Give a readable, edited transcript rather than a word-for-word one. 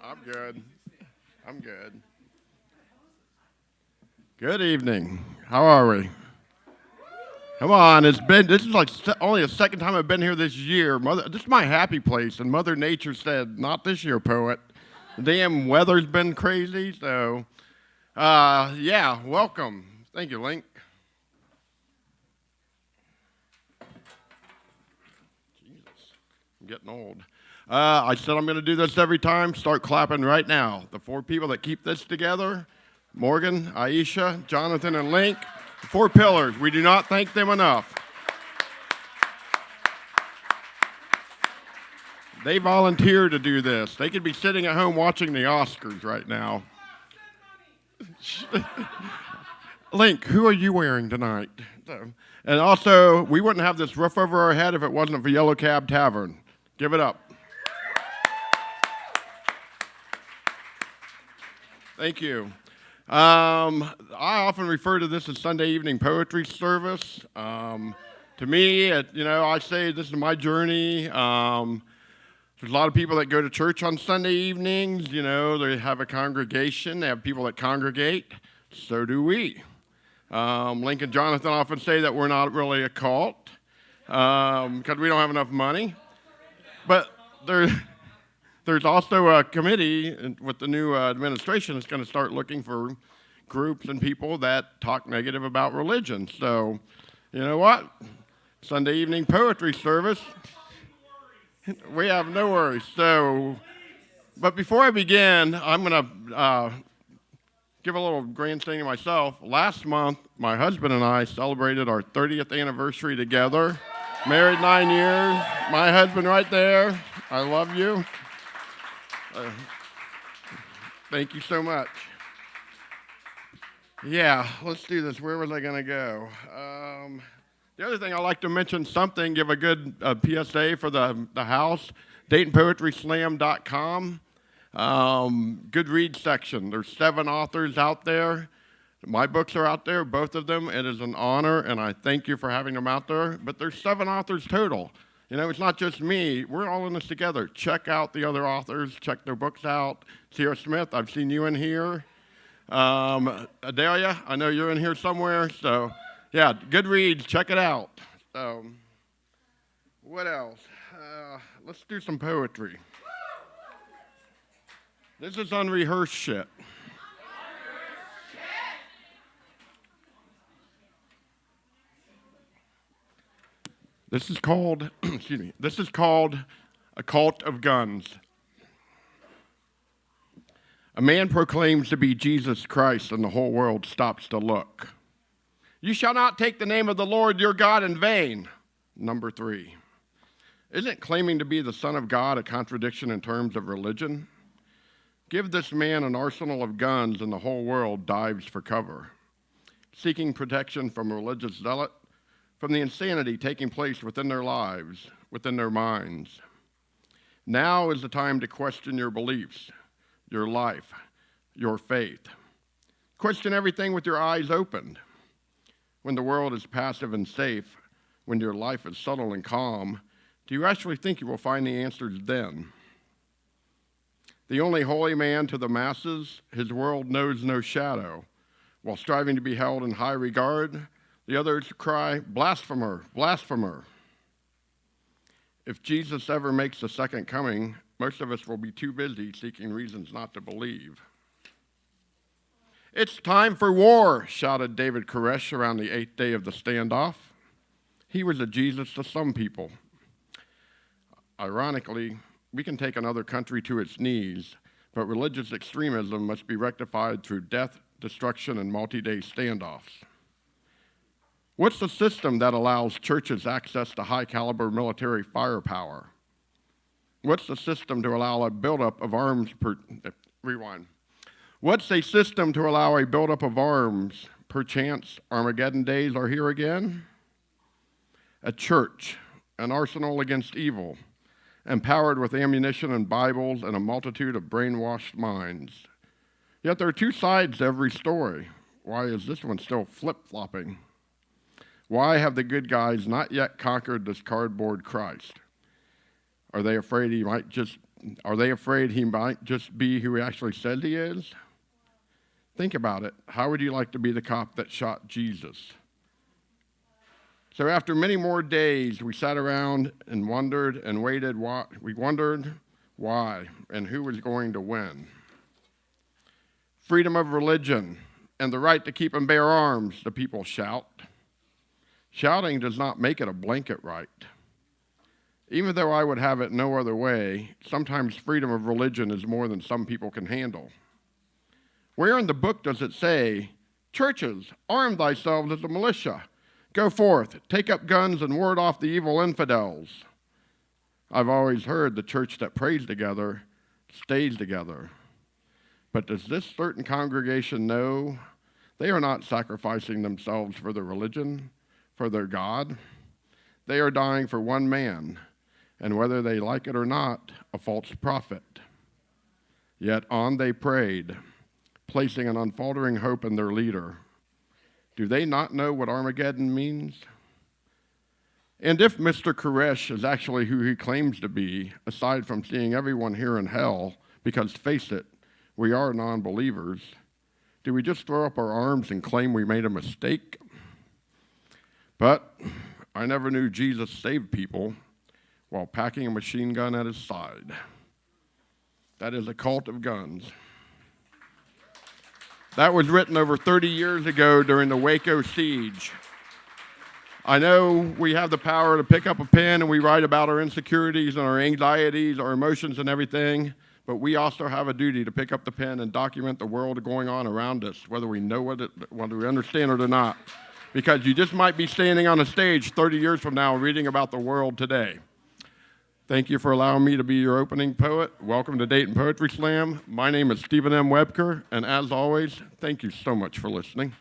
I'm good. I'm good. Good evening. How are we? Come on, this is like only the second time I've been here this year. This is my happy place, and Mother Nature said, "Not this year, poet." The damn weather's been crazy, so yeah, welcome. Thank you, Link. Jesus, I'm getting old. I said I'm going to do this every time. Start clapping right now. The four people that keep this together: Morgan, Aisha, Jonathan, and Link. The four pillars. We do not thank them enough. They volunteered to do this. They could be sitting at home watching the Oscars right now. Link, who are you wearing tonight? And also, we wouldn't have this roof over our head if it wasn't for Yellow Cab Tavern. Give it up. Thank you. I often refer to this as Sunday evening poetry service. To me, I say this is my journey. There's a lot of people that go to church on Sunday evenings. They have a congregation. They have people that congregate. So do we. Link and Jonathan often say that we're not really a cult because we don't have enough money. But there's also a committee with the new administration that's going to start looking for groups and people that talk negative about religion. So, you know what? Sunday evening poetry service. We have no worries. But before I begin, I'm going to give a little grandstanding myself. Last month, my husband and I celebrated our 30th anniversary together. Married 9 years. My husband right there. I love you. Thank you so much. Yeah, let's do this. Where was I going to go? The other thing I like to mention something, give a good PSA for the house, DaytonPoetrySlam.com. Good read section. There's 7 authors out there. My books are out there, both of them. It is an honor, and I thank you for having them out there. But there's 7 authors total. It's not just me. We're all in this together. Check out the other authors. Check their books out. Sierra Smith, I've seen you in here. Adelia, I know you're in here somewhere. So, yeah, good reads. Check it out. What else? Let's do some poetry. This is unrehearsed shit. This is called, A Cult of Guns. A man proclaims to be Jesus Christ, and the whole world stops to look. You shall not take the name of the Lord your God in vain. Number 3. Isn't claiming to be the Son of God a contradiction in terms of religion? Give this man an arsenal of guns, and the whole world dives for cover, seeking protection from a religious zealot, from the insanity taking place within their lives, within their minds. Now is the time to question your beliefs, your life, your faith. Question everything with your eyes opened. When the world is passive and safe, when your life is subtle and calm, do you actually think you will find the answers then? The only holy man to the masses, his world knows no shadow. While striving to be held in high regard, the others cry, blasphemer, blasphemer. If Jesus ever makes a second coming, most of us will be too busy seeking reasons not to believe. It's time for war, shouted David Koresh around the 8th day of the standoff. He was a Jesus to some people. Ironically, we can take another country to its knees, but religious extremism must be rectified through death, destruction, and multi-day standoffs. What's the system that allows churches access to high-caliber military firepower? What's the system to allow a buildup of arms What's a system to allow a buildup of arms? Perchance Armageddon days are here again? A church, an arsenal against evil, empowered with ammunition and Bibles and a multitude of brainwashed minds. Yet there are 2 sides to every story. Why is this one still flip-flopping? Why have the good guys not yet conquered this cardboard Christ? Are they afraid he might just Are they afraid he might just be who he actually said he is? Think about it. How would you like to be the cop that shot Jesus? So after many more days, we sat around and wondered and waited. We wondered why and who was going to win. Freedom of religion and the right to keep and bear arms, the people shout. Shouting does not make it a blanket right. Even though I would have it no other way, sometimes freedom of religion is more than some people can handle. Where in the book does it say, churches, arm thyself as a militia, go forth, take up guns and ward off the evil infidels? I've always heard the church that prays together stays together. But does this certain congregation know they are not sacrificing themselves for their religion, for their God? They are dying for one man, and whether they like it or not, a false prophet. Yet on they prayed, placing an unfaltering hope in their leader. Do they not know what Armageddon means? And if Mr. Koresh is actually who he claims to be, aside from seeing everyone here in hell, because face it, we are non-believers, do we just throw up our arms and claim we made a mistake? But I never knew Jesus saved people while packing a machine gun at his side. That is a cult of guns. That was written over 30 years ago during the Waco siege. I know we have the power to pick up a pen and we write about our insecurities and our anxieties, our emotions and everything, but we also have a duty to pick up the pen and document the world going on around us, whether we know whether we understand it or not. Because you just might be standing on a stage 30 years from now reading about the world today. Thank you for allowing me to be your opening poet. Welcome to Dayton Poetry Slam. My name is Stephen M. Wuebker, and as always, thank you so much for listening.